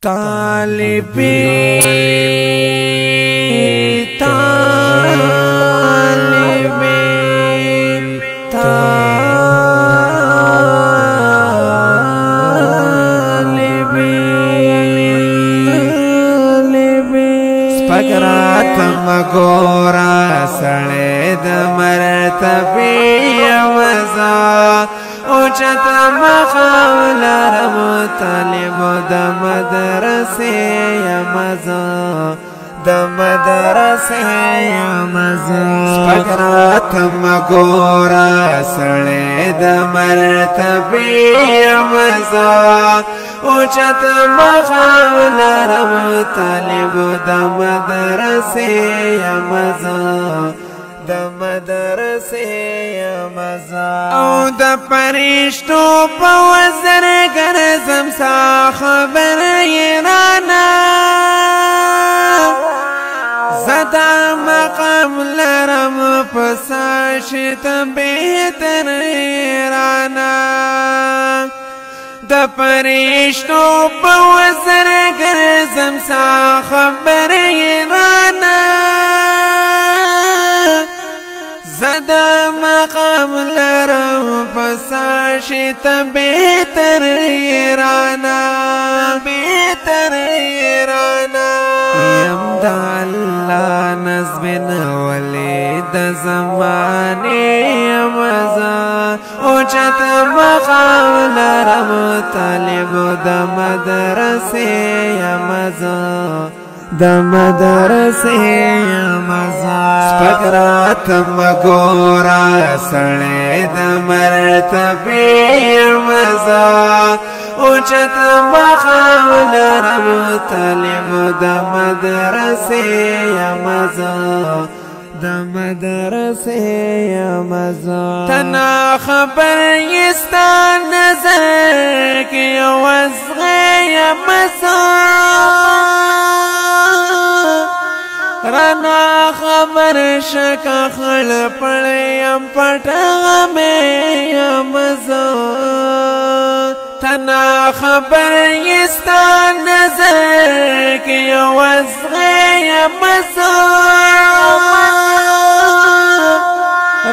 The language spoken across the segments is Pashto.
طالبي سپکرات مگورا سڑید مرتبی مزا اوچت مخاول رم طالب د مدرسه مزا د مدرسه مزا سپکرات مگورا سڑید مرتبی مزا اوچت مخاول رم طالب د مدرسه مزا د مدرسه مزا او د پرشتو په وزر ګرځم سا خبر یرانا زدا مقام لرم پساشت بهتر یرانا د پرشتو په وزر ګرځم سا خبر یرانا زدا مقام لرم پساشت بهتر ایرانا بهتر ایرانا یم دا اللہ نظم ولید زمانی مزا اوچت مقام لرم طالب د مدرسه مزا د مدرسه مزا سپکرات مگورا سڑے د مرتبی مزا اوچت مخاول رم طالب د مدرسه مزا د مدرسه مزا تنا خبر یستا نظر کی وزغه مزا رانا خبر شکا خل پڑیم پٹا میں مزا تنا خبر یستا نظر کی وزغه مزا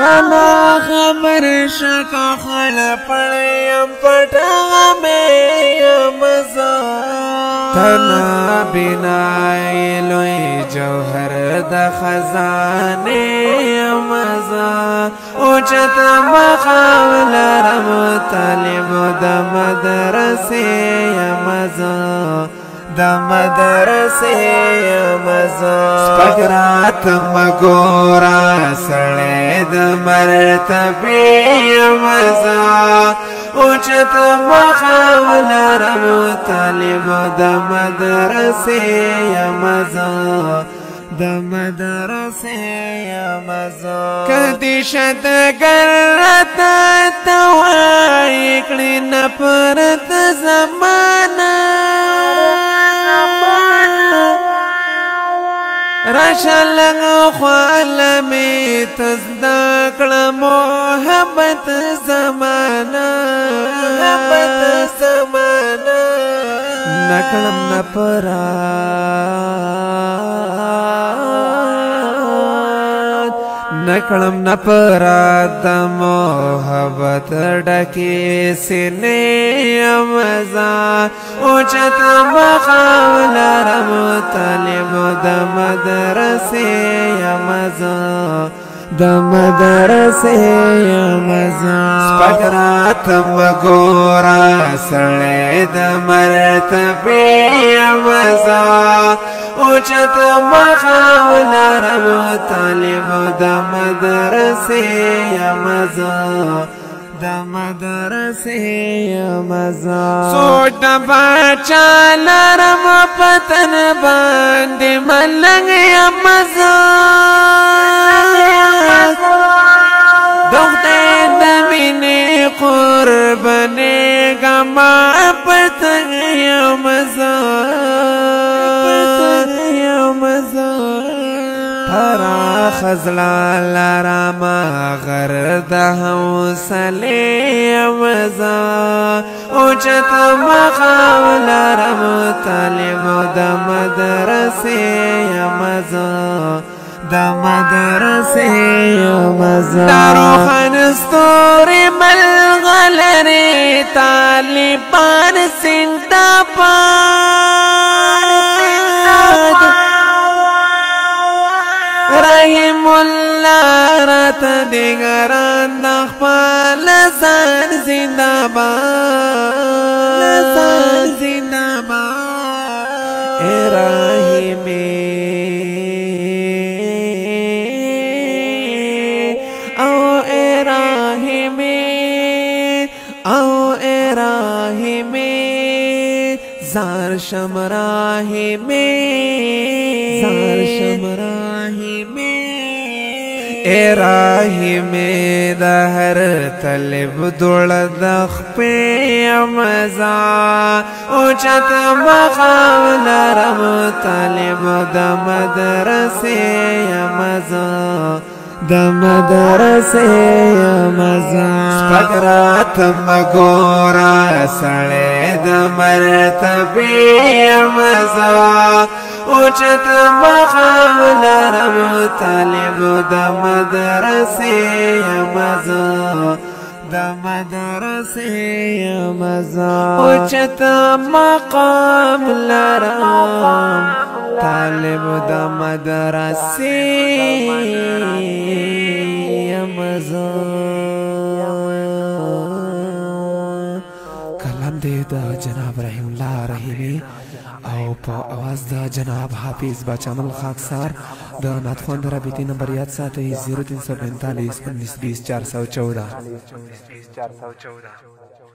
رانا خبر شکا خل پڑیم پٹا میں مزا تنا بنائی لوی جوہر د خزانے مزا اوچت مخاول رم طالب د مدرسه مزا د مدرسه مزا سپکرات مگورا سڑے د مرتبی مزا اوچت مخاول رم طالب د مدرسه مزا د مدرسه مزا کدی شد گرت توای کړي نفرت زمانہ راشلنگ خوالمی تزدکل محبت زمانہ محبت زمانہ نکلم نپرات د محبت ډکی سینې مزا اوچت مخاول رم طالب د مدرسه مزا د مدرسه مزا سپکرات مگورا سڑے د مرتبی مزا اوچت مخاول رم طالب د مدرسه مزا د مدرسه مزا سوچ د بچا لرم پتن باندې ملنګ مزا دغته د مینې قربانې ګما پتن مزا خزلا لرما غرد حوصله مزا اوچت مقام لرم طالب د مدرسه مزا د مدرسه مزا روحان ستوري ملغلري طالبان زندباد رحم الله رات دیگران نخپال زان زندباد زندباد رحمی او رحمی زار شمراهمی راهمی د هر طلب دوړ د خپې مزا اوچت مقام لرم طالب د مدرسې مزا د مدرسې مزا سپګرات مګورا سړې د مرتبې مزا اوچت مقام لرم طالب د مدرسې مزا د مدرسې مزا اوچت مقام لرم طالب د مدرسې مزا کلام دې د جناب رحیم الله رحیمی او په आवाज د جناب حافظ بچامل خاکسار د ناتخوان رابطې نمبر یاد ساتئ 0345 19 20 414